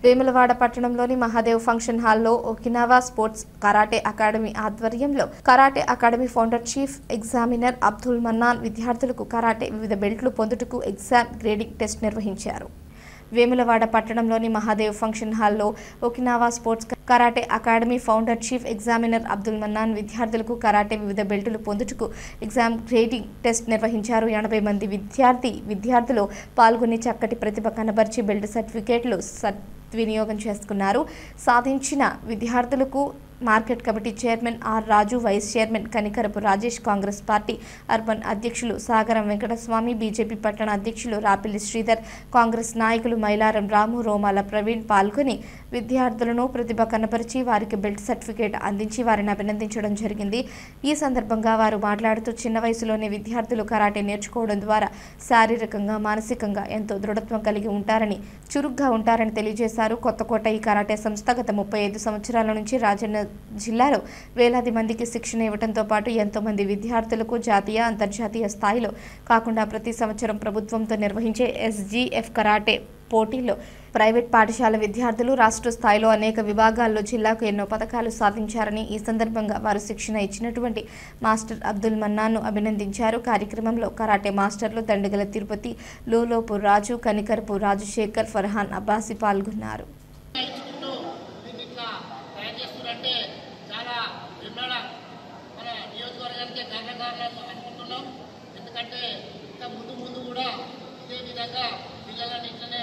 వేములవాడ పట్టణంలోని మహాదేవ్ ఫంక్షన్ హాల్లో Okinawa sports karate academy ఆధ్వర్యంలో karate academy founder chief examiner Abdul Mannan విద్యార్థులకు కరాటే వివిధ బెల్ట్లు పొందుటకు ఎగ్జామ్ గ్రేడింగ్ టెస్ట్ నిర్వహించారు. వేములవాడ పట్టణంలోని మహాదేవ్ ఫంక్షన్ హాల్లో Okinawa sports karate academy founder chief examiner Abdul Mannan విద్యార్థులకు కరాటే వివిధ బెల్టులు పొందుటకు ఎగ్జామ్ గ్రేడింగ్ టెస్ట్ నిర్వహించారు. 80 మంది విద్యార్థులు పాల్గొని చక్కటి ప్రతిభ కనబర్చి బెల్ట్ సర్టిఫికేట్లు సద్వినియోగం చేసుకున్నారు. సాధించిన విద్యార్థులకు market committee chairman R Raju, vice chairman Kanikarapu Rajesh, Congress party urban అధ్యక్షులు సాగరం వెంకటస్వామి, బీజేపీ పట్టణ అధ్యక్షులు రాపిల్లి శ్రీధర్, కాంగ్రెస్ నాయకులు మైలారం రాము, రోమాల ప్రవీణ్ పాల్గొని విద్యార్థులను ప్రతిభ కనపరిచి వారికి బెల్ట్ సర్టిఫికేట్ అందించి వారిని అభినందించడం జరిగింది. ఈ సందర్భంగా వారు మాట్లాడుతూ చిన్న వయసులోనే విద్యార్థులు కరాటే నేర్చుకోవడం ద్వారా శారీరకంగా, మానసికంగా ఎంతో దృఢత్వం కలిగి ఉంటారని, చురుగ్గా ఉంటారని తెలియజేశారు. కొత్తకోట ఈ కరాటే సంస్థ గత 35 సంవత్సరాల నుంచి రాజన్న జిల్లాలో వేలాది మందికి శిక్షణ ఇవ్వడంతో పాటు ఎంతో మంది విద్యార్థులకు జాతీయ, అంతర్జాతీయ స్థాయిలో కాకుండా ప్రతి సంవత్సరం ప్రభుత్వంతో నిర్వహించే SGF కరాటే పోటీల్లో ప్రైవేట్ పాఠశాల విద్యార్థులు రాష్ట్ర స్థాయిలో అనేక విభాగాల్లో జిల్లాకు ఎన్నో పథకాలు సాధించారని, ఈ సందర్భంగా వారు శిక్షణ ఇచ్చినటువంటి మాస్టర్ అబ్దుల్ మన్నాన్ను అభినందించారు. కార్యక్రమంలో కరాటే మాస్టర్లు దండగల తిరుపతి, లోలోపు రాజు, కనికరపు రాజశేఖర్, ఫర్హాన్ అబ్బాసి పాల్గొన్నారు. ఎందుకంటే ఇంకా ముందు కూడా ఇదే విధంగా పిల్లలని ఇట్లనే